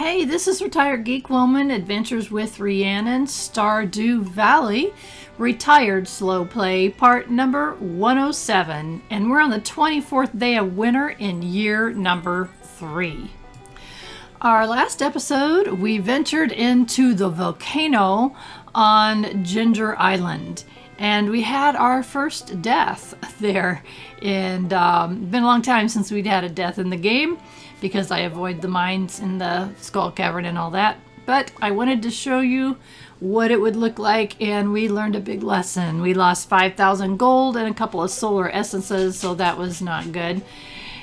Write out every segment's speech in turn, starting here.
Hey, this is Retired Geek Woman, Adventures with Rhiannon, Stardew Valley, Retired Slow Play, part number 107. And we're on the 24th day of winter in year number 3. Our last episode, we ventured into the volcano on Ginger Island. And we had our first death there. And been a long time since we'd had a death in the game, because I avoid the mines in the skull cavern and all that. But I wanted to show you what it would look like, and we learned a big lesson. We lost 5,000 gold and a couple of solar essences, so that was not good.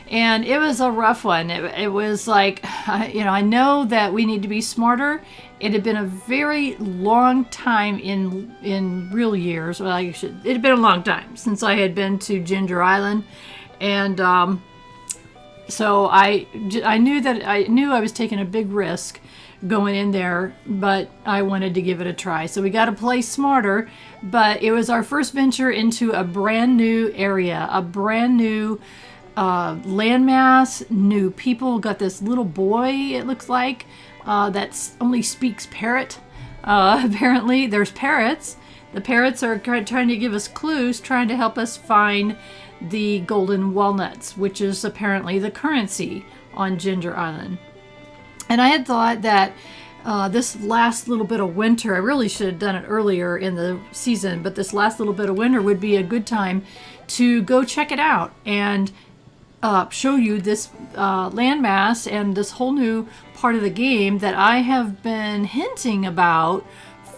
And it was a rough one. It was like, I know that we need to be smarter. It had been a very long time in real years. Well, it had been a long time since I had been to Ginger Island, and so I knew I was taking a big risk going in there, but I wanted to give it a try. So we got to play smarter, but it was our first venture into a brand new area, a brand new landmass, new people. Got this little boy, it looks like, that only speaks parrot. Apparently there's parrots. The parrots are trying to give us clues, trying to help us find the golden walnuts, which is apparently the currency on Ginger Island. And I had thought that this last little bit of winter, I really should have done it earlier in the season, but this last little bit of winter would be a good time to go check it out and show you this landmass and this whole new part of the game that I have been hinting about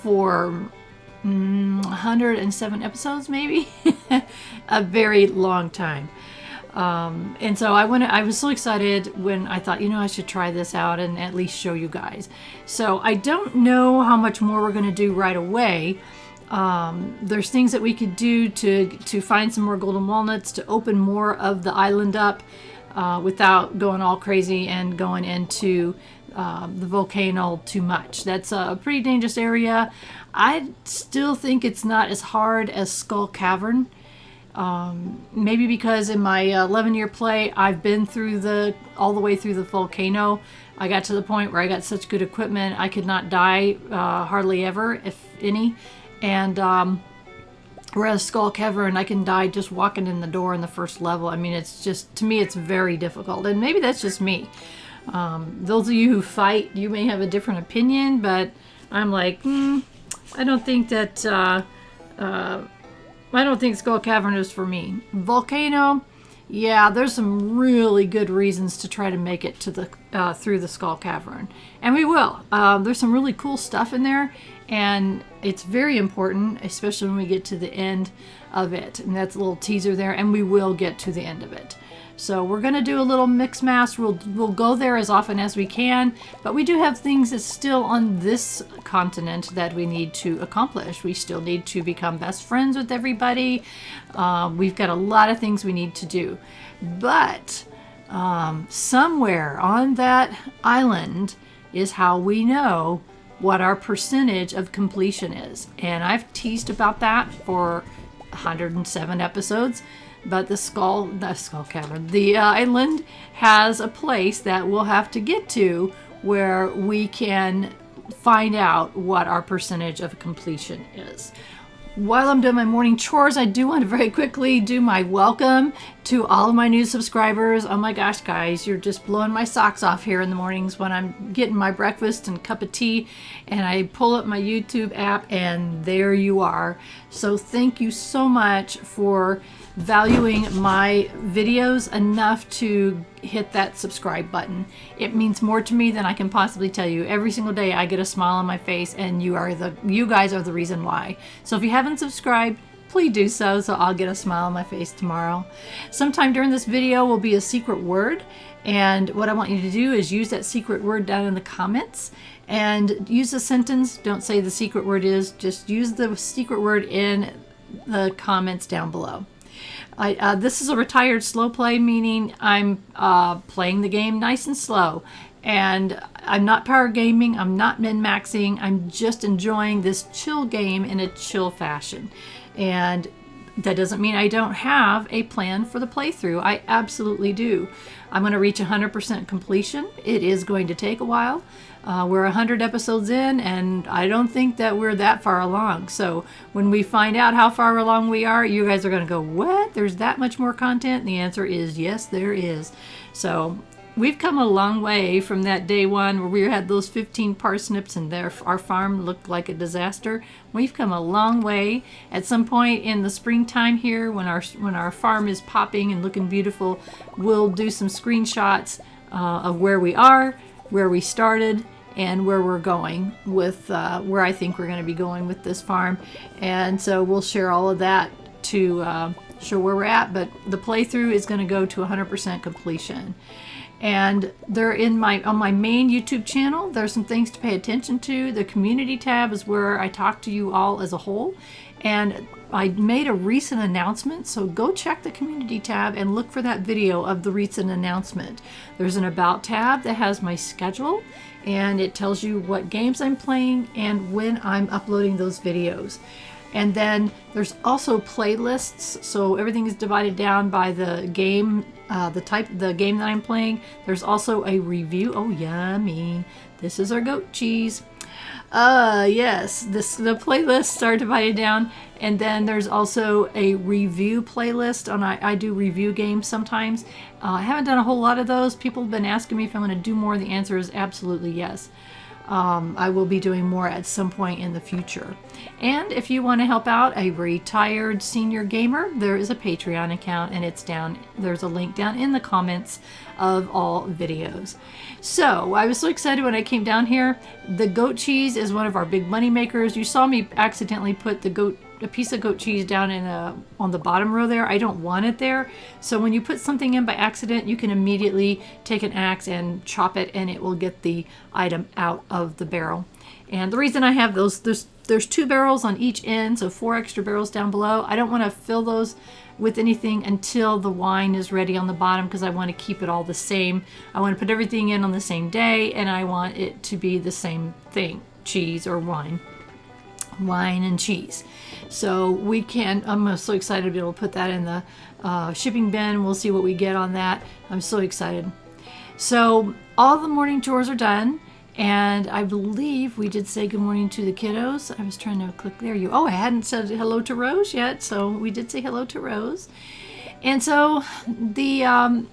for 107 episodes, maybe. A very long time. And so I was so excited when I thought, I should try this out and at least show you guys. So I don't know how much more we're going to do right away. There's things that we could do to find some more golden walnuts, to open more of the island up without going all crazy and going into the volcano too much. That's a pretty dangerous area. I still think it's not as hard as Skull Cavern. Maybe because in my 11-year play, I've been through all the way through the volcano. I got to the point where I got such good equipment, I could not die hardly ever, if any. And whereas Skull Cavern, I can die just walking in the door in the first level. I mean, it's just, to me, it's very difficult. And maybe that's just me. Those of you who fight, you may have a different opinion, but I'm like, I don't think that, I don't think Skull Cavern is for me. Volcano, yeah, there's some really good reasons to try to make it to the through the Skull Cavern, and we will. There's some really cool stuff in there, and it's very important, especially when we get to the end of it. And that's a little teaser there, and we will get to the end of it. So we're going to do a little mix mass. We'll go there as often as we can, but we do have things that's still on this continent that we need to accomplish. We still need to become best friends with everybody. We've got a lot of things we need to do. But somewhere on that island is how we know what our percentage of completion is. And I've teased about that for 107 episodes. But the Skull Cavern, the island has a place that we'll have to get to where we can find out what our percentage of completion is. While I'm doing my morning chores, I do want to very quickly do my welcome to all of my new subscribers. Oh my gosh, guys, you're just blowing my socks off here in the mornings when I'm getting my breakfast and cup of tea, and I pull up my YouTube app, and there you are. So thank you so much for valuing my videos enough to hit that subscribe button. It means more to me than I can possibly tell you. Every single day I get a smile on my face, and you guys are the reason why. So if you haven't subscribed, please do so I'll get a smile on my face tomorrow. Sometime during this video will be a secret word, and what I want you to do is use that secret word down in the comments and use a sentence. Don't say the secret word is, just use the secret word in the comments down below. This is a retired slow play, meaning I'm playing the game nice and slow, and I'm not power gaming, I'm not min-maxing, I'm just enjoying this chill game in a chill fashion. And That doesn't mean I don't have a plan for the playthrough. I absolutely do. I'm going to reach 100% completion. It is going to take a while. We're 100 episodes in, and I don't think that we're that far along. So when we find out how far along we are, you guys are going to go, what? There's that much more content? And the answer is yes, there is. So we've come a long way from that day one where we had those 15 parsnips and our farm looked like a disaster. We've come a long way. At some point in the springtime here, when our farm is popping and looking beautiful, we'll do some screenshots of where we are, where we started, and where we're going with where I think we're going to be going with this farm. And so we'll share all of that to show where we're at. But the playthrough is going to go to 100% completion. And they're on my main YouTube channel. There's some things to pay attention to. The community tab is where I talk to you all as a whole. And I made a recent announcement, so go check the community tab and look for that video of the recent announcement. There's an About tab that has my schedule, and it tells you what games I'm playing and when I'm uploading those videos. And then there's also playlists, so everything is divided down by the game, the game that I'm playing. There's also a review. Oh, yummy. This is our goat cheese. Yes, the playlists are divided down, and then there's also a review playlist. I do review games sometimes. I haven't done a whole lot of those. People have been asking me if I'm going to do more. The answer is absolutely yes. I will be doing more at some point in the future. And if you want to help out a retired senior gamer, there is a Patreon account, and it's down. There's a link down in the comments of all videos. So I was so excited when I came down here. The goat cheese is one of our big money makers. You saw me accidentally put a piece of goat cheese down on the bottom row there. I don't want it there. So when you put something in by accident, you can immediately take an axe and chop it, and it will get the item out of the barrel. And the reason I have those, there's 2 barrels on each end, so 4 extra barrels down below. I don't want to fill those with anything until the wine is ready on the bottom, because I want to keep it all the same. I want to put everything in on the same day, and I want it to be the same thing, cheese or wine and cheese. So I'm so excited to be able to put that in the shipping bin. We'll see what we get on that. I'm so excited. So all the morning chores are done, and I believe we did say good morning to the kiddos. I was trying to click there. I hadn't said hello to Rose yet, so we did say hello to Rose. And so it's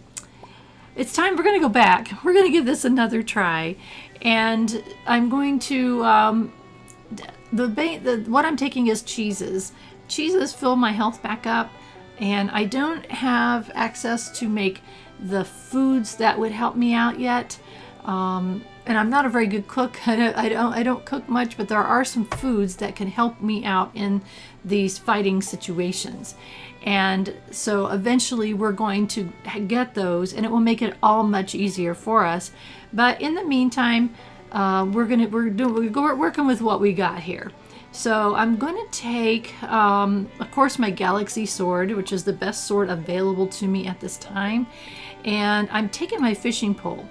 time. We're going to go back. We're going to give this another try, and I'm going to what I'm taking is cheeses. Cheeses fill my health back up, and I don't have access to make the foods that would help me out yet. And I'm not a very good cook. I don't cook much, but there are some foods that can help me out in these fighting situations. And so eventually we're going to get those, and it will make it all much easier for us. But in the meantime, we're working with what we got here. So I'm going to take, of course, my Galaxy sword, which is the best sword available to me at this time. And I'm taking my fishing pole.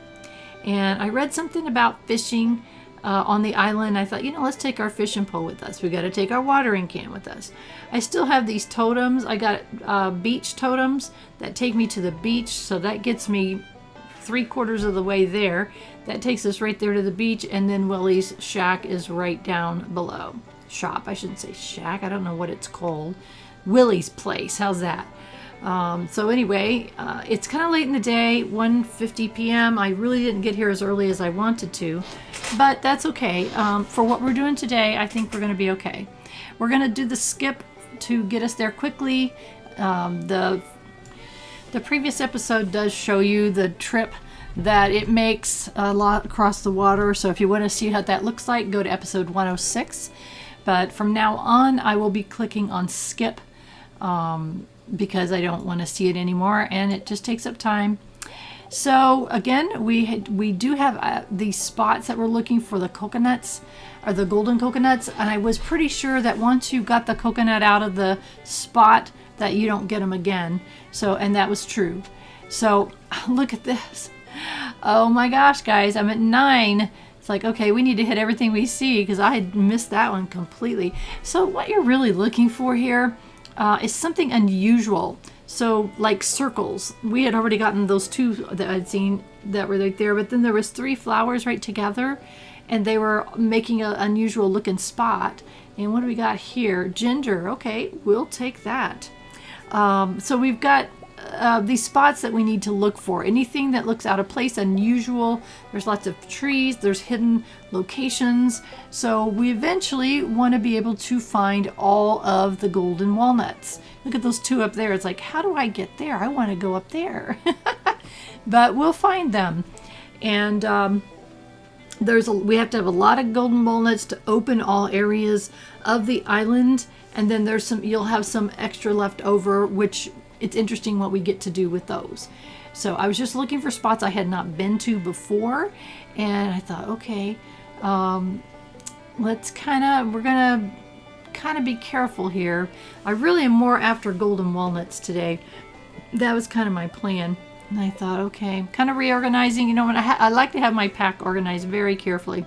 And I read something about fishing on the island. I thought, let's take our fishing pole with us. We got to take our watering can with us. I still have these totems. I got beach totems that take me to the beach. So that gets me 3/4 of the way there. That takes us right there to the beach. And then Willie's shack is right down below. Shop. I shouldn't say shack. I don't know what it's called. Willie's place. How's that? So anyway, it's kind of late in the day, 1:50 p.m. I really didn't get here as early as I wanted to, but that's okay. For what we're doing today, I think we're going to be okay. We're going to do the skip to get us there quickly. The previous episode does show you the trip that it makes a lot across the water, so if you want to see what that looks like, go to episode 106. But from now on, I will be clicking on skip, because I don't want to see it anymore, and it just takes up time. So again, we do have these spots that we're looking for the coconuts, or the golden coconuts, and I was pretty sure that once you got the coconut out of the spot that you don't get them again. So, and that was true. So look at this. Oh my gosh, guys, I'm at 9. It's like, okay, we need to hit everything we see, because I had missed that one completely. So what you're really looking for here, is something unusual. So like circles, we had already gotten those 2 that I'd seen that were right there, but then there was 3 flowers right together, and they were making an unusual looking spot. And what do we got here? Ginger. Okay, we'll take that. So we've got these spots that we need to look for. Anything that looks out of place, unusual. There's lots of trees. There's hidden locations. So we eventually want to be able to find all of the golden walnuts. Look at those 2 up there. It's like, how do I get there? I want to go up there. But we'll find them. And we have to have a lot of golden walnuts to open all areas of the island. And then you'll have some extra left over, which it's interesting what we get to do with those. So I was just looking for spots I had not been to before, and I thought, okay, we're gonna kind of be careful here. I really am more after golden walnuts today. That was kind of my plan. And I thought, okay, kind of reorganizing, you know, when I like to have my pack organized very carefully.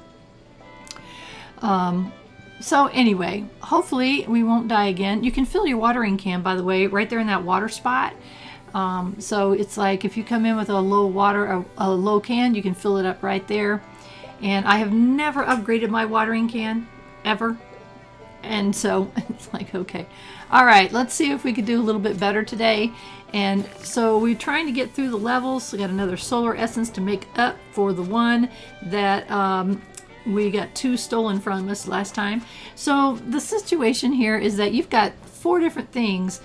So anyway, hopefully we won't die again. You can fill your watering can, by the way, right there in that water spot. So it's like if you come in with a low can, you can fill it up right there. And I have never upgraded my watering can, ever. And so it's like, okay. All right, let's see if we could do a little bit better today. And so we're trying to get through the levels. We got another solar essence to make up for the one that we got 2 stolen from us last time. So the situation here is that you've got 4 different things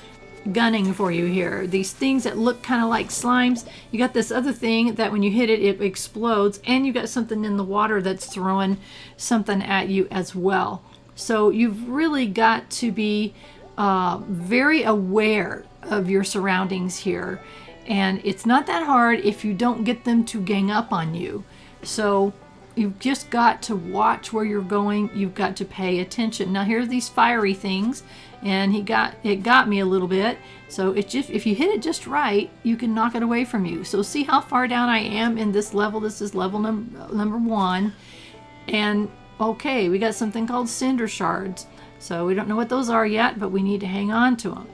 gunning for you here. These things that look kind of like slimes. You got this other thing that when you hit it, it explodes. And you got something in the water that's throwing something at you as well. So you've really got to be very aware of your surroundings here. And it's not that hard if you don't get them to gang up on you. So you've just got to watch where you're going. You've got to pay attention. Now here are these fiery things, and it got me a little bit. So if you hit it just right, you can knock it away from you. So see how far down I am in this level. This is level number 1. And okay, we got something called cinder shards. So we don't know what those are yet, but we need to hang on to them.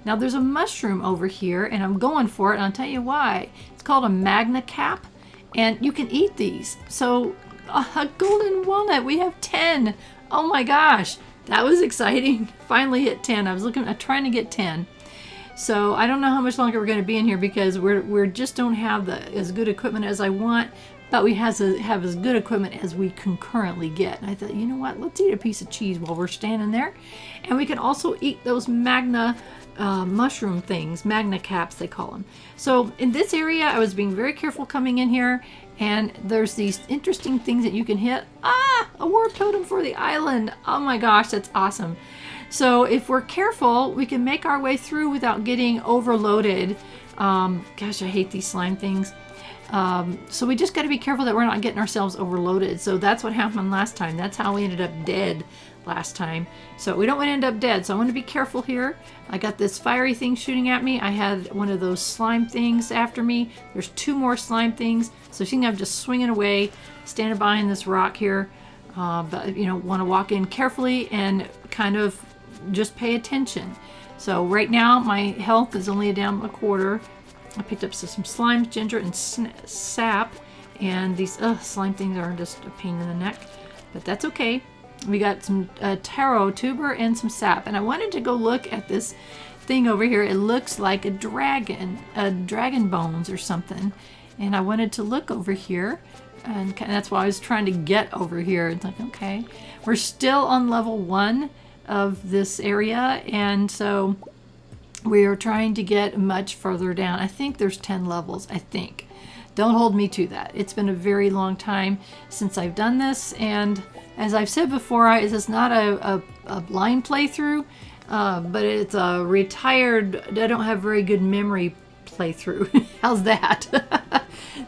Now there's a mushroom over here, and I'm going for it, and I'll tell you why. It's called a magna cap, and you can eat these. So a golden walnut, we have 10. Oh my gosh, that was exciting. Finally hit 10. I was trying to get 10. So I don't know how much longer we're going to be in here because we're just don't have as good equipment as I want, but we have as good equipment as we can currently get. And I thought, you know what, let's eat a piece of cheese while we're standing there. And we can also eat those magna mushroom things, magna caps they call them. So in this area I was being very careful coming in here, and there's these interesting things that you can hit. A warp totem for the island. Oh my gosh, that's awesome. So if we're careful, we can make our way through without getting overloaded. Gosh, I hate these slime things. So we just got to be careful that we're not getting ourselves overloaded. So that's what happened last time. That's how we ended up dead last time. So we don't want to end up dead. So I want to be careful here. I got this fiery thing shooting at me. I had one of those slime things after me. There's 2 more slime things. So you think I'm just swinging away, standing behind this rock here. But you know, want to walk in carefully and kind of just pay attention. So right now my health is only down a quarter. I picked up some slime, ginger, and sap. And these slime things are just a pain in the neck. But that's okay. We got some taro tuber and some sap. And I wanted to go look at this thing over here. It looks like a dragon bones or something. And I wanted to look over here. And that's why I was trying to get over here. It's like, okay. We're still on level 1 of this area. And so we are trying to get much further down. I think there's 10 levels, I think. Don't hold me to that. It's been a very long time since I've done this, and as I've said before, this is not a blind playthrough, but it's a retired, I don't have very good memory playthrough. How's that?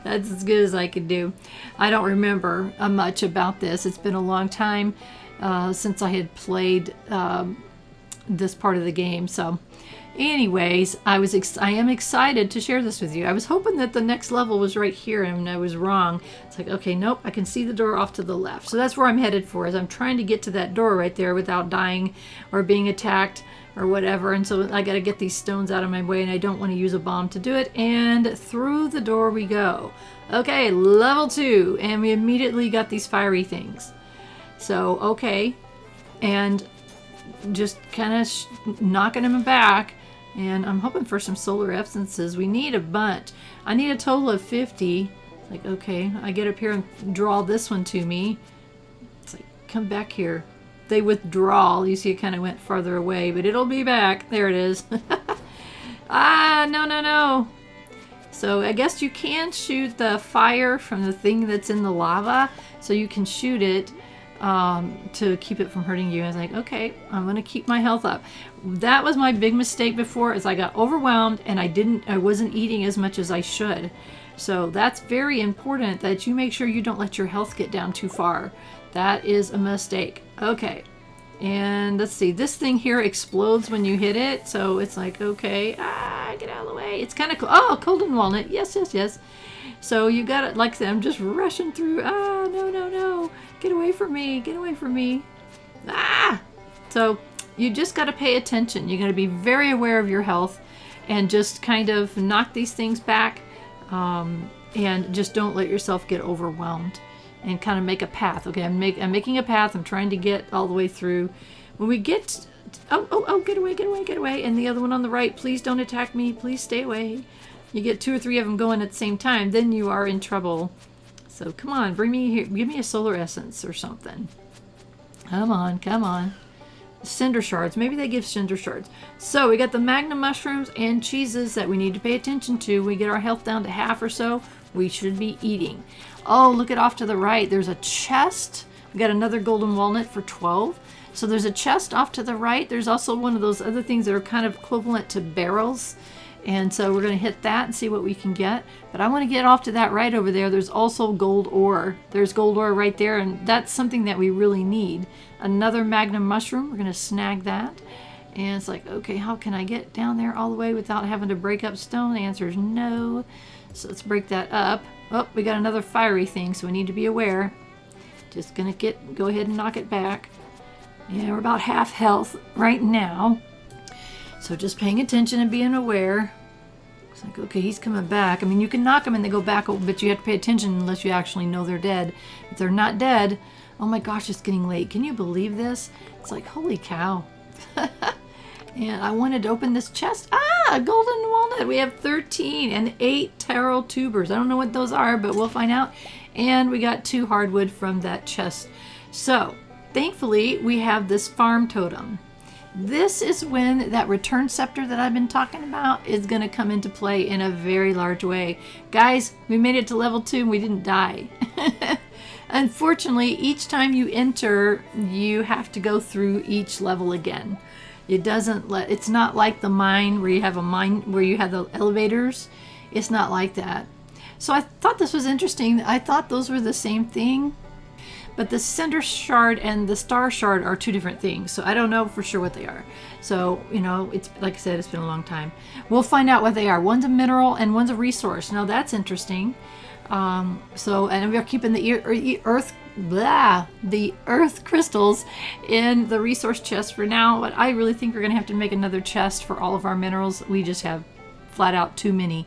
That's as good as I could do. I don't remember much about this. It's been a long time since I had played this part of the game, so anyways, I am excited to share this with you. I was hoping that the next level was right here, and I was wrong. It's like, okay, nope, I can see the door off to the left. So that's where I'm headed for, is I'm trying to get to that door right there without dying or being attacked or whatever. And so I got to get these stones out of my way, and I don't want to use a bomb to do it. And through the door we go. Okay, level 2, and we immediately got these fiery things. So, okay, and just kind of knocking them back. And I'm hoping for some solar essences. We need a bunch. I need a total of 50. It's like, okay, I get up here and draw this one to me. It's like, come back here. They withdraw. You see it kind of went farther away, but it'll be back. There it is. Ah, no, no, no. So I guess you can shoot the fire from the thing that's in the lava. So you can shoot it to keep it from hurting you. I was like, okay, I'm going to keep my health up. That was my big mistake before, is I got overwhelmed and I wasn't eating as much as I should. So that's very important that you make sure you don't let your health get down too far. That is a mistake. Okay. And let's see, this thing here explodes when you hit it. So it's like, okay, get out of the way. It's kind of cool. Oh, golden walnut. Yes, yes, yes. So you got it. Like I said, I'm just rushing through. Ah, no, no, no. Get away from me. Get away from me. Ah! So you just got to pay attention. You got to be very aware of your health and just kind of knock these things back. And just don't let yourself get overwhelmed. And kind of make a path. Okay, I'm making a path. I'm trying to get all the way through. When we get... Oh, get away, get away, get away. And the other one on the right, please don't attack me. Please stay away. You get 2 or 3 of them going at the same time, then you are in trouble. So come on, bring me here. Give me a solar essence or something. Come on, come on. Cinder shards. Maybe they give cinder shards. So we got the magna mushrooms and cheeses that we need to pay attention to. We get our health down to half or so. We should be eating. Oh, look at off to the right. There's a chest. We got another golden walnut for 12. So there's a chest off to the right. There's also one of those other things that are kind of equivalent to barrels. And so we're going to hit that and see what we can get. But I want to get off to that right over there. There's also gold ore. There's gold ore right there. And that's something that we really need. Another magnum mushroom. We're going to snag that. And it's like, okay, how can I get down there all the way without having to break up stone? The answer is no. So let's break that up. Oh, we got another fiery thing, so we need to be aware. Just gonna go ahead and knock it back. Yeah, we're about half health right now. So just paying attention and being aware. It's like, okay, he's coming back. I mean, you can knock them and they go back, but you have to pay attention unless you actually know they're dead. If they're not dead, oh my gosh, it's getting late. Can you believe this? It's like, holy cow. And I wanted to open this chest. Ah, golden walnut. We have 13 and 8 taro tubers. I don't know what those are, but we'll find out. And we got 2 hardwood from that chest. So, thankfully, we have this farm totem. This is when that return scepter that I've been talking about is going to come into play in a very large way. Guys, we made it to level 2 and we didn't die. Unfortunately, each time you enter, you have to go through each level again. It's not like the mine where you have the elevators. It's not like that. So I thought this was interesting. I thought those were the same thing, but the cinder shard and the star shard are 2 different things. So I don't know for sure what they are. So, it's like I said, it's been a long time. We'll find out what they are. One's a mineral and one's a resource. Now that's interesting. And we're keeping the earth crystals in the resource chest for now, but I really think we're going to have to make another chest for all of our minerals. We just have flat out too many.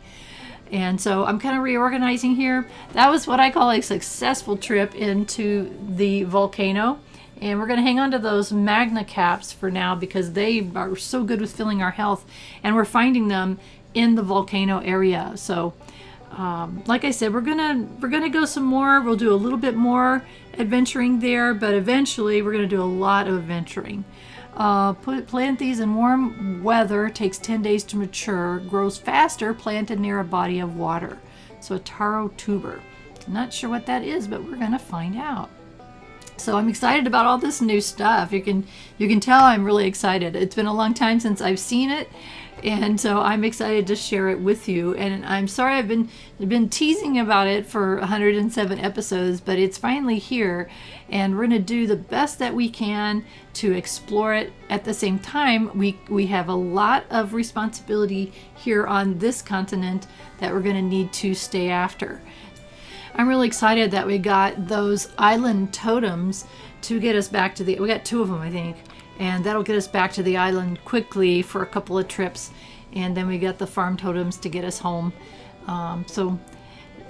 And so I'm kind of reorganizing here. That was what I call a successful trip into the volcano. And we're going to hang on to those magna caps for now because they are so good with filling our health. And we're finding them in the volcano area. So like I said, we're gonna go some more. We'll do a little bit more adventuring there, but eventually we're gonna do a lot of adventuring. Plant these in warm weather. Takes 10 days to mature. Grows faster planted near a body of water. So a taro tuber. Not sure what that is, but we're gonna find out. So I'm excited about all this new stuff. You can tell I'm really excited. It's been a long time since I've seen it. And so I'm excited to share it with you. And I'm sorry I've been teasing about it for 107 episodes, but it's finally here. And we're going to do the best that we can to explore it. At the same time, we have a lot of responsibility here on this continent that we're going to need to stay after. I'm really excited that we got those island totems to get us back to we got 2 of them, I think. and that'll get us back to the island quickly for a couple of trips, and then we got the farm totems to get us home. So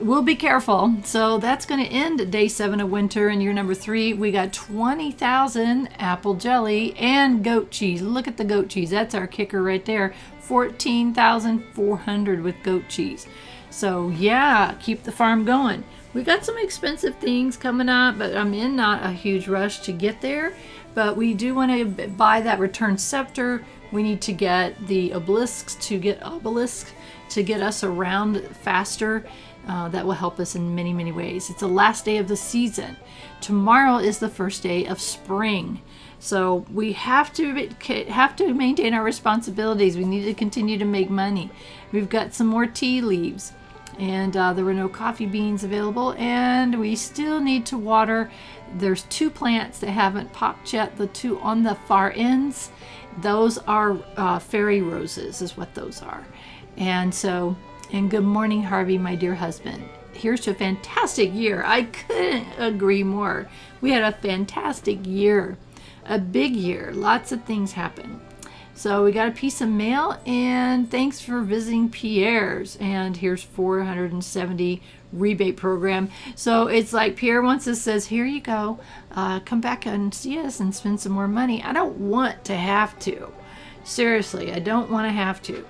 we'll be careful. So that's going to end day 7 of winter in year number 3. We got 20,000 apple jelly and goat cheese. Look at the goat cheese. That's our kicker right there. 14,400 with goat cheese. So yeah, keep the farm going. We got some expensive things coming up, but I'm in not a huge rush to get there. But we do want to buy that return scepter. We need to get the obelisks to get us around faster. That will help us in many, many ways. It's the last day of the season. Tomorrow is the first day of spring. So we have to maintain our responsibilities. We need to continue to make money. We've got some more tea leaves, and there were no coffee beans available, and we still need to water. There's 2 plants that haven't popped yet, the 2 on the far ends. Those are fairy roses is what those are. And good morning, Harvey, my dear husband. Here's to a fantastic year. I couldn't agree more. We had a fantastic year, a big year. Lots of things happened. So we got a piece of mail, and thanks for visiting Pierre's. And here's 470 rebate program. So it's like Pierre says, here you go. Come back and see us and spend some more money. I don't want to have to. Seriously, I don't want to have to.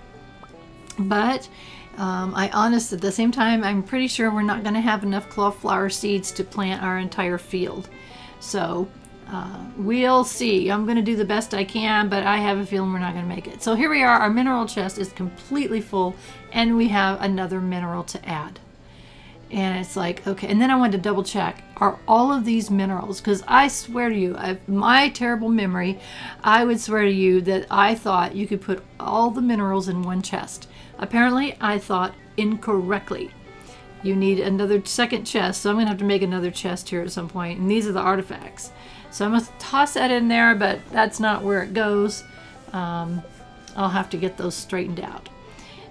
But at the same time, I'm pretty sure we're not going to have enough cauliflower seeds to plant our entire field. So we'll see. I'm going to do the best I can, but I have a feeling we're not going to make it. So here we are. Our mineral chest is completely full, and we have another mineral to add. And it's like, okay. And then I wanted to double check. Are all of these minerals? Because I swear to you, my terrible memory, I would swear to you that I thought you could put all the minerals in one chest. Apparently, I thought incorrectly. You need another second chest, so I'm going to have to make another chest here at some point. And these are the artifacts. So I'm going to toss that in there, but that's not where it goes. I'll have to get those straightened out.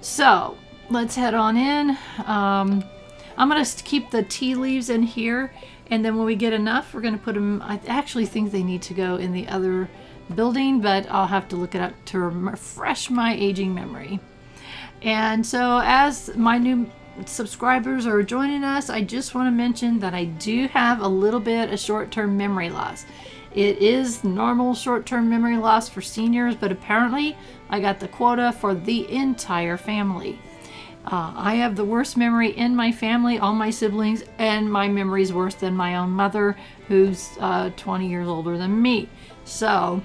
So let's head on in. I'm going to keep the tea leaves in here, and then when we get enough, we're going to put them. I actually think they need to go in the other building, but I'll have to look it up to refresh my aging memory. And so as my new subscribers are joining us, I just want to mention that I do have a little bit of short-term memory loss. It is normal short-term memory loss for seniors, but apparently I got the quota for the entire family. I have the worst memory in my family, all my siblings, and my memory is worse than my own mother, who's 20 years older than me. So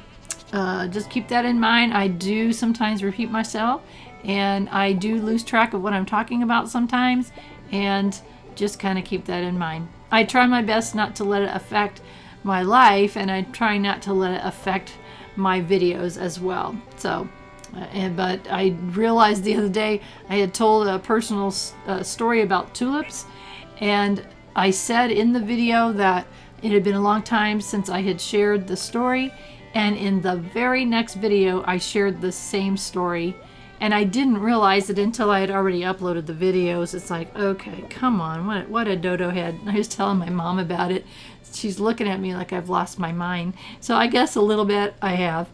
just keep that in mind. I do sometimes repeat myself, and I do lose track of what I'm talking about sometimes, and just kind of keep that in mind. I try my best not to let it affect my life, and I try not to let it affect my videos as well. So, but I realized the other day I had told a personal story about tulips, and I said in the video that it had been a long time since I had shared the story, and in the very next video I shared the same story. And I didn't realize it until I had already uploaded the videos. It's like, okay, come on, what a dodo head. I was telling my mom about it. She's looking at me like I've lost my mind. So I guess a little bit I have.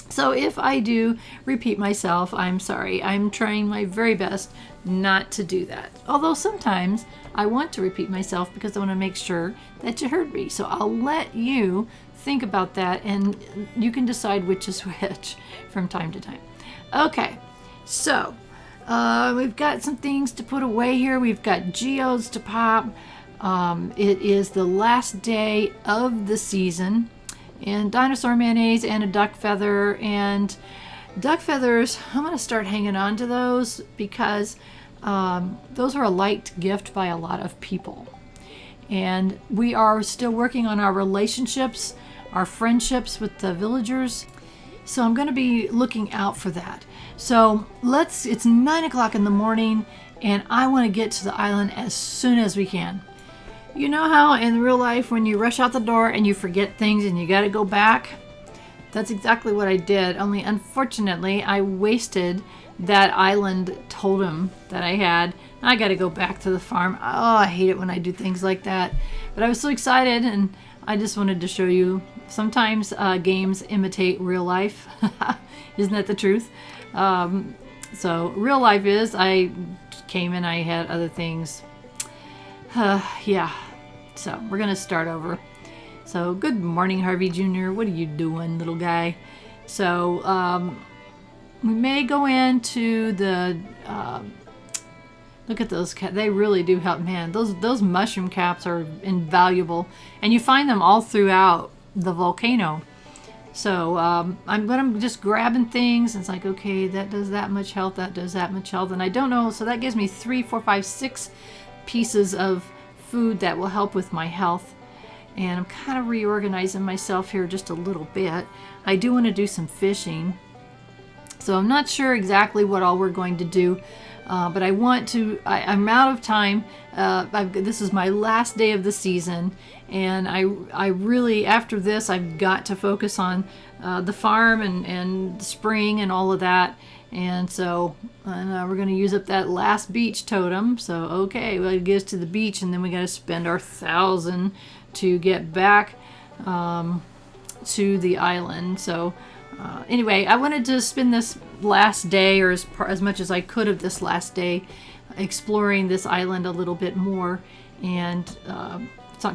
So if I do repeat myself, I'm sorry. I'm trying my very best not to do that. Although sometimes I want to repeat myself because I want to make sure that you heard me. So I'll let you think about that, and you can decide which is which from time to time. Okay, so we've got some things to put away here. We've got geodes to pop. It is the last day of the season, and dinosaur mayonnaise and a duck feather. And duck feathers, I'm going to start hanging on to those because those are a liked gift by a lot of people. And we are still working on our relationships, our friendships with the villagers. So I'm going to be looking out for that. So it's 9 o'clock in the morning, and I want to get to the island as soon as we can. You know how in real life when you rush out the door and you forget things and you got to go back? That's exactly what I did, only unfortunately I wasted that island totem that I had I got to go back to the farm. Oh, I hate it when I do things like that. But I was so excited, and I just wanted to show you. Sometimes games imitate real life. Isn't that the truth? So real life is, I came and I had other things. Yeah. So we're going to start over. So good morning, Harvey Jr. What are you doing, little guy? So we may go into the... look at those caps. They really do help. Man, those mushroom caps are invaluable. And you find them all throughout the volcano. So I'm just grabbing things. And it's like, okay, that does that much health. That does that much health. And I don't know. So that gives me 3, 4, 5, 6 pieces of food that will help with my health. And I'm kind of reorganizing myself here just a little bit. I do want to do some fishing. So I'm not sure exactly what all we're going to do. But I want to, I'm out of time. This is my last day of the season. And I really, after this, I've got to focus on the farm and spring and all of that. And so we're going to use up that last beach totem. So, okay, well, it gets to the beach, and then we got to spend our 1,000 to get back to the island. So anyway, I wanted to spend this last day, or as much as I could of this last day, exploring this island a little bit more, and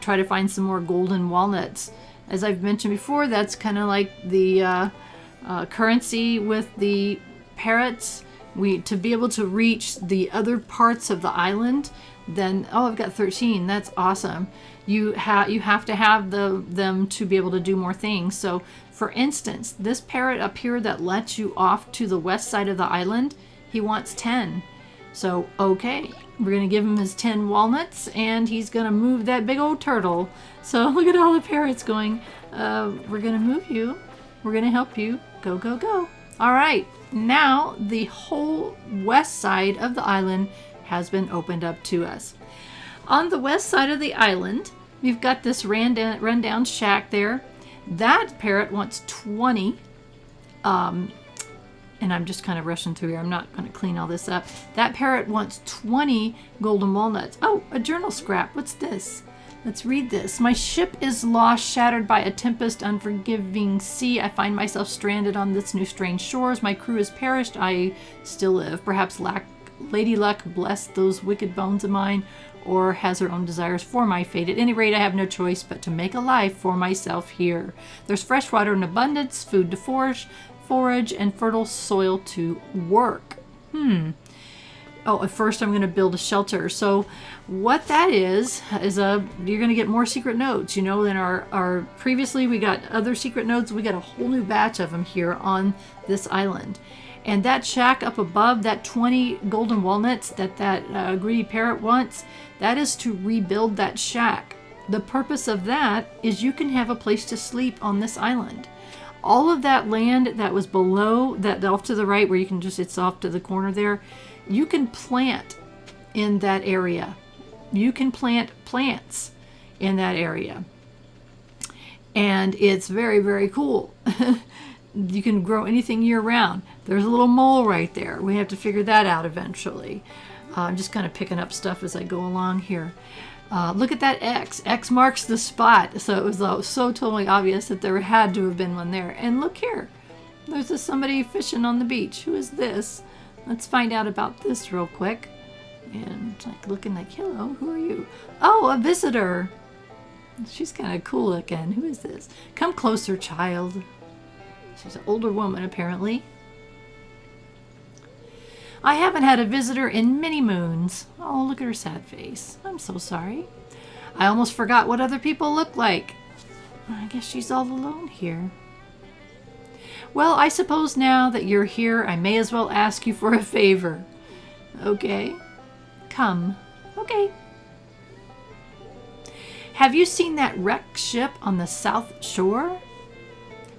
try to find some more golden walnuts. As I've mentioned before, that's kind of like the currency with the parrots. To be able to reach the other parts of the island, then I've got 13. That's awesome. You have to have them to be able to do more things. So for instance, this parrot up here that lets you off to the west side of the island, he wants 10. So okay, we're gonna give him his 10 walnuts, and he's gonna move that big old turtle. So look at all the parrots going, we're gonna move you, we're gonna help you, go, go, go. All right, now the whole west side of the island has been opened up to us. On the west side of the island, we've got this rundown shack there. That parrot wants 20. And I'm just kind of rushing through here. I'm not going to clean all this up. That parrot wants 20 golden walnuts. Oh, a journal scrap. What's this? Let's read this. My ship is lost, shattered by a tempest, unforgiving sea. I find myself stranded on this new strange shores. My crew has perished. I still live. Perhaps Lady Luck blessed those wicked bones of mine, or has her own desires for my fate. At any rate, I have no choice but to make a life for myself here. There's fresh water in abundance, food to forage, and fertile soil to work. Oh, at first I'm going to build a shelter. So what that is you're going to get more secret nodes. You know, in our previously we got other secret nodes. We got a whole new batch of them here on this island. And that shack up above, that 20 golden walnuts that greedy parrot wants, that is to rebuild that shack. The purpose of that is you can have a place to sleep on this island. All of that land that was below, that off to the right where you can just, it's off to the corner there, you can plant in that area. You can plant plants in that area. And it's very, very cool. You can grow anything year-round. There's a little mole right there. We have to figure that out eventually. I'm just kind of picking up stuff as I go along here. Look at that X. X marks the spot. So it was so totally obvious that there had to have been one there. And look here. There's somebody fishing on the beach. Who is this? Let's find out about this real quick. And it's like looking like, hello, who are you? Oh, a visitor. She's kind of cool looking. Who is this? Come closer, child. She's an older woman, apparently. I haven't had a visitor in many moons. Oh, look at her sad face. I'm so sorry. I almost forgot what other people look like. I guess she's all alone here. Well, I suppose now that you're here, I may as well ask you for a favor. Okay. Come. Okay. Have you seen that wrecked ship on the south shore?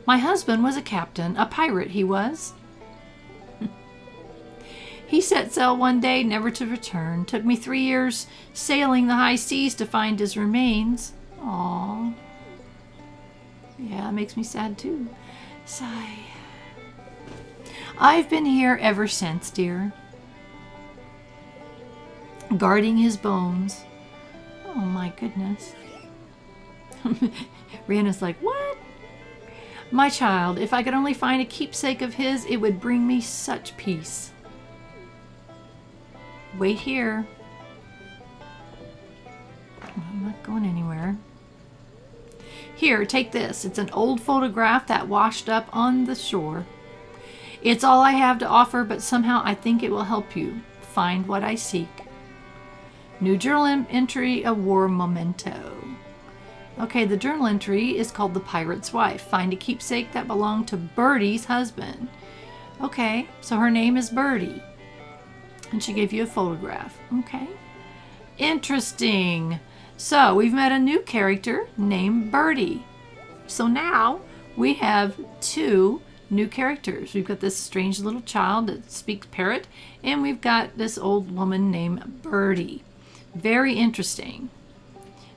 My husband was a captain, a pirate he was. He set sail one day, never to return. Took me 3 years sailing the high seas to find his remains. Aww. Yeah, it makes me sad too. Sigh. I've been here ever since, dear. guarding his bones. Oh my goodness. Rihanna's like, what? My child, if I could only find a keepsake of his, it would bring me such peace. Wait here. I'm not going anywhere. Here, take this. It's an old photograph that washed up on the shore. It's all I have to offer, but somehow I think it will help you find what I seek. New journal entry, a war memento. Okay, the journal entry is called The Pirate's Wife. Find a keepsake that belonged to Birdie's husband. Okay, so her name is Birdie. And she gave you a photograph. Okay. Interesting. So we've met a new character named Birdie. So now we have 2 new characters. We've got this strange little child that speaks parrot, and we've got this old woman named Birdie. Very interesting.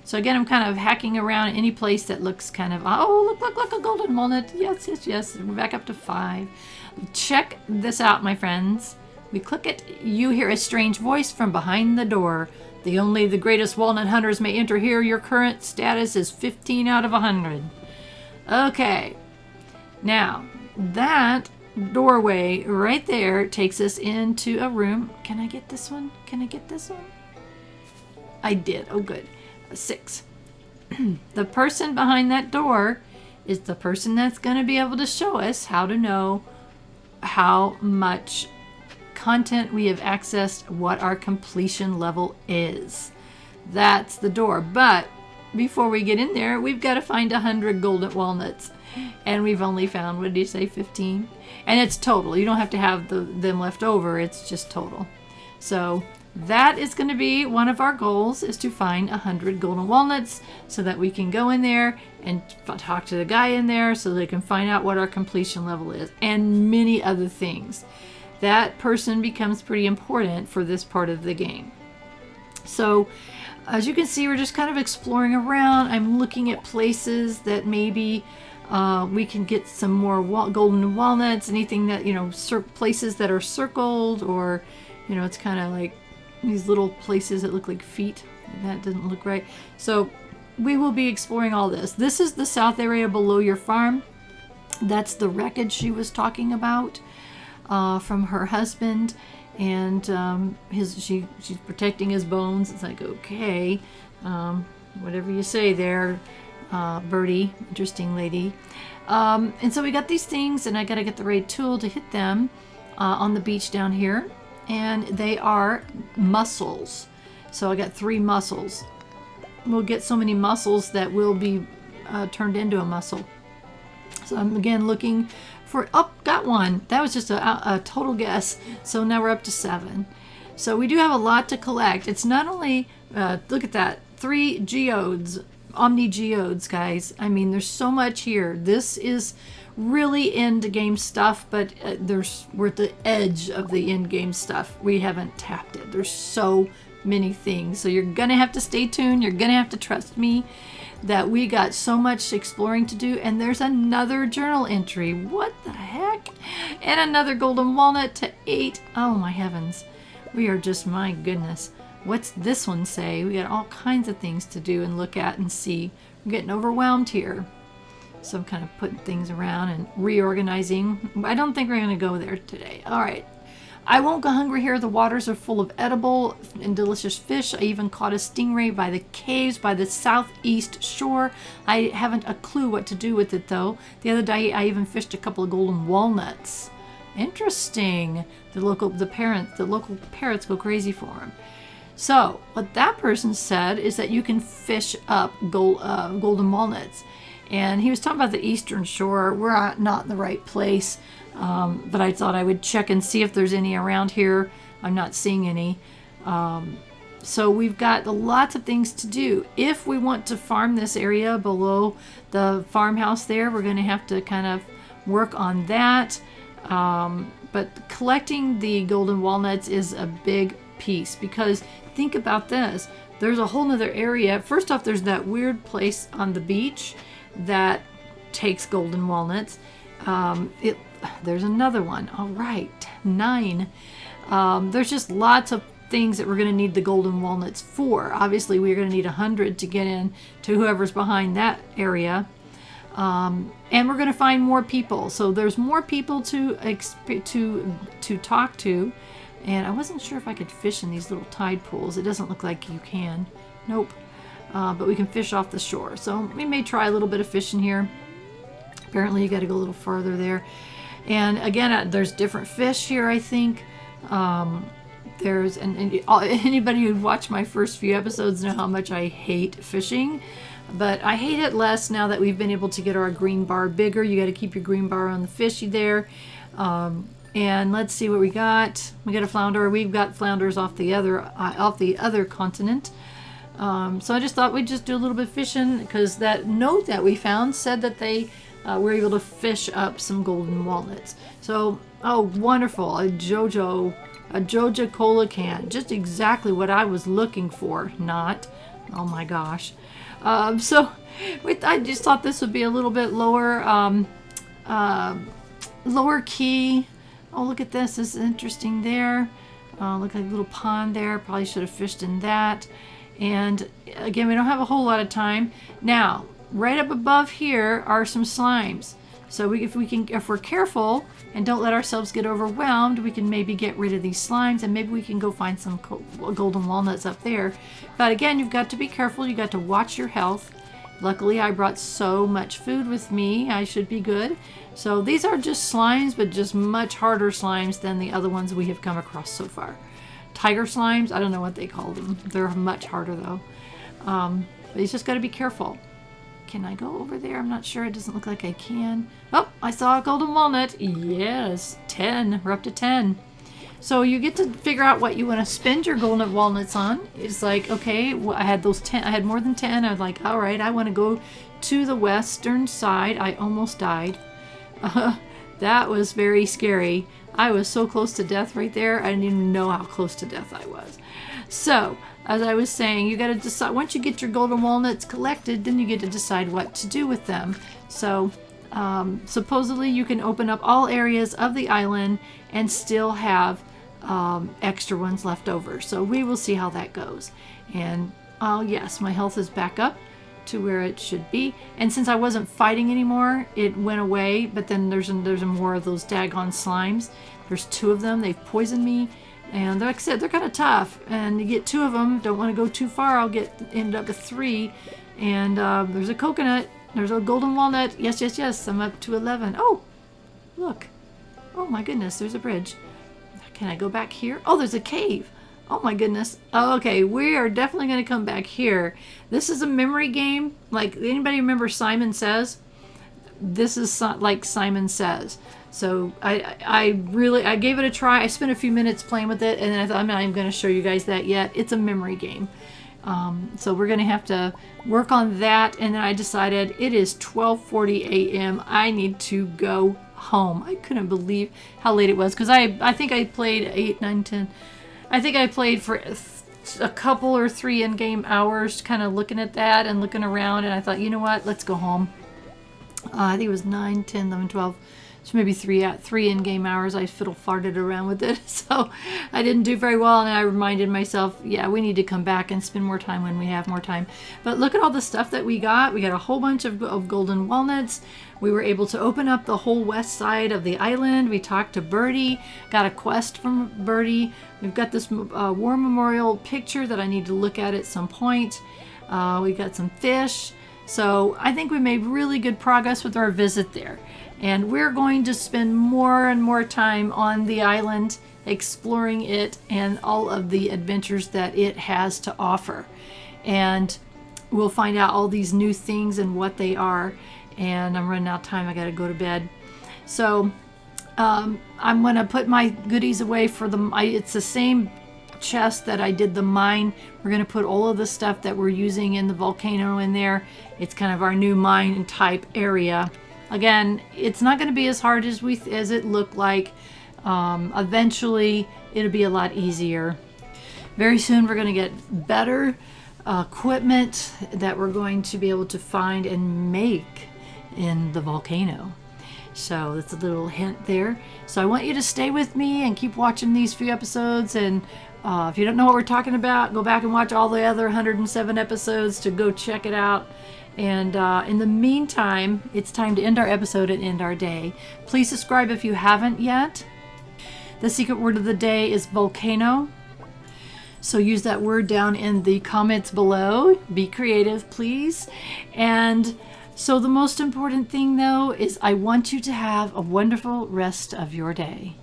So again, I'm kind of hacking around any place that looks kind of, oh, look, a golden walnut. Yes. We're back up to 5. Check this out, my friends. We click it. You hear a strange voice from behind the door. Only the greatest walnut hunters may enter here. Your current status is 15 out of 100. Okay. Now, that doorway right there takes us into a room. Can I get this one? I did. Oh, good. 6. The person behind that door is the person that's going to be able to show us how to know how much content we have accessed, what our completion level is. That's the door. But before we get in there, we've got to find 100 golden walnuts. And we've only found, what did you say, 15? And it's total. You don't have to have them left over. It's just total. So that is going to be one of our goals, is to find 100 golden walnuts so that we can go in there and talk to the guy in there so they can find out what our completion level is, and many other things. That person becomes pretty important for this part of the game. So as you can see, we're just kind of exploring around. I'm looking at places that maybe we can get some more golden walnuts, anything that, places that are circled, or, it's kind of like these little places that look like feet. That doesn't look right. So we will be exploring all this. This is the south area below your farm. That's the wreckage she was talking about. From her husband, and she's protecting his bones. It's like, okay, whatever you say there, Birdie, interesting lady. And so we got these things, and I got to get the right tool to hit them on the beach down here, and they are mussels. So I got 3 mussels. We'll get so many mussels that will be turned into a mussel. So I'm again looking for, got one. That was just a total guess. So now we're up to 7. So we do have a lot to collect. It's not only, look at that, 3 geodes, omni geodes, guys. I mean, there's so much here. This is really end game stuff, but we're at the edge of the end game stuff. We haven't tapped it. There's so many things. So you're gonna have to stay tuned. You're gonna have to trust me that we got so much exploring to do. And there's another journal entry. What the heck? And another golden walnut to 8. Oh my heavens. We are just, my goodness. What's this one say? We got all kinds of things to do and look at and see. We're getting overwhelmed here. So I'm kind of putting things around and reorganizing. I don't think we're going to go there today. All right. I won't go hungry here. The waters are full of edible and delicious fish. I even caught a stingray by the caves by the southeast shore. I haven't a clue what to do with it, though. The other day, I even fished a couple of golden walnuts. Interesting. The local parrots go crazy for them. So what that person said is that you can fish up golden walnuts. And he was talking about the eastern shore. We're not in the right place. But I thought I would check and see if there's any around here. I'm not seeing any. So we've got lots of things to do. If we want to farm this area below the farmhouse there, we're going to have to kind of work on that. But collecting the golden walnuts is a big piece, because think about this. There's a whole nother area. First off, there's that weird place on the beach that takes golden walnuts. There's another one. All right, 9. There's just lots of things that we're going to need the golden walnuts for. Obviously, we're going to need 100 to get in to whoever's behind that area. And we're going to find more people. So there's more people to talk to. And I wasn't sure if I could fish in these little tide pools. It doesn't look like you can. Nope. But we can fish off the shore. So we may try a little bit of fishing here. Apparently you got to go a little farther there. And again, there's different fish here, I think. There's anybody who watched my first few episodes know how much I hate fishing. But I hate it less now that we've been able to get our green bar bigger. You got to keep your green bar on the fishy there. And let's see what we got. We got a flounder. We've got flounders off the other continent. So I just thought we'd just do a little bit of fishing because that note that we found said that they were able to fish up some golden walnuts. So, oh, wonderful. A Joja Cola can. Just exactly what I was looking for. Not. Oh my gosh. So I just thought this would be a little bit lower key. Oh, look at this. This is interesting there. Look like a little pond there. Probably should have fished in that. And again, we don't have a whole lot of time. Now, right up above here are some slimes. So if we're careful and don't let ourselves get overwhelmed, we can maybe get rid of these slimes and maybe we can go find some golden walnuts up there. But again, you've got to be careful. You got to watch your health. Luckily, I brought so much food with me. I should be good. So these are just slimes, but just much harder slimes than the other ones we have come across so far. Tiger slimes, I don't know what they call them. They're much harder though. But you just got to be careful. Can I go over there? I'm not sure. It doesn't look like I can. Oh, I saw a golden walnut. Yes, 10. We're up to 10. So you get to figure out what you want to spend your golden walnuts on. It's like, okay, well, I had those 10. I had more than 10. I was like, all right, I want to go to the western side. I almost died. That was very scary. I was so close to death right there. I didn't even know how close to death I was. So, as I was saying, you got to decide, once you get your golden walnuts collected, then you get to decide what to do with them. So, supposedly you can open up all areas of the island and still have extra ones left over. So we will see how that goes. And, yes, my health is back up to where it should be. And since I wasn't fighting anymore, it went away. But then there's more of those daggone slimes. There's 2 of them. They've poisoned me. And like I said, they're kind of tough. And you get 2 of them. Don't want to go too far. I'll end up with 3. And there's a coconut. There's a golden walnut. Yes, yes, yes. I'm up to 11. Oh, look. Oh my goodness. There's a bridge. Can I go back here? Oh, there's a cave. Oh my goodness. Oh, okay, we are definitely going to come back here. This is a memory game. Like, anybody remember Simon Says? This is like Simon Says. So I gave it a try. I spent a few minutes playing with it, and then I thought, I'm not even going to show you guys that yet. It's a memory game. So we're going to have to work on that. And then I decided it is 12:40 a.m. I need to go home. I couldn't believe how late it was because I think I played 8, 9, 10. I think I played for a couple or 3 in-game hours kind of looking at that and looking around, and I thought, you know what, let's go home. I think it was 9, 10, 11, 12. So maybe 3 in-game hours. I fiddle-farted around with it, so I didn't do very well, and I reminded myself, yeah, we need to come back and spend more time when we have more time. But look at all the stuff that we got. We got a whole bunch of golden walnuts. We were able to open up the whole west side of the island. We talked to Birdie, got a quest from Birdie. We've got this war memorial picture that I need to look at some point. We got some fish. So I think we made really good progress with our visit there. And we're going to spend more and more time on the island, exploring it and all of the adventures that it has to offer. And we'll find out all these new things and what they are. And I'm running out of time. I got to go to bed. So I'm going to put my goodies away for it's the same chest that I did the mine. We're going to put all of the stuff that we're using in the volcano in there. It's kind of our new mine type area. Again, it's not going to be as hard as it looked like. Eventually, it'll be a lot easier. Very soon, we're going to get better equipment that we're going to be able to find and make in the volcano. So that's a little hint there. So I want you to stay with me and keep watching these few episodes. And if you don't know what we're talking about, go back and watch all the other 107 episodes to go check it out. And in the meantime, it's time to end our episode and end our day. Please subscribe if you haven't yet. The secret word of the day is volcano. So use that word down in the comments below. Be creative, please. And so the most important thing, though, is I want you to have a wonderful rest of your day.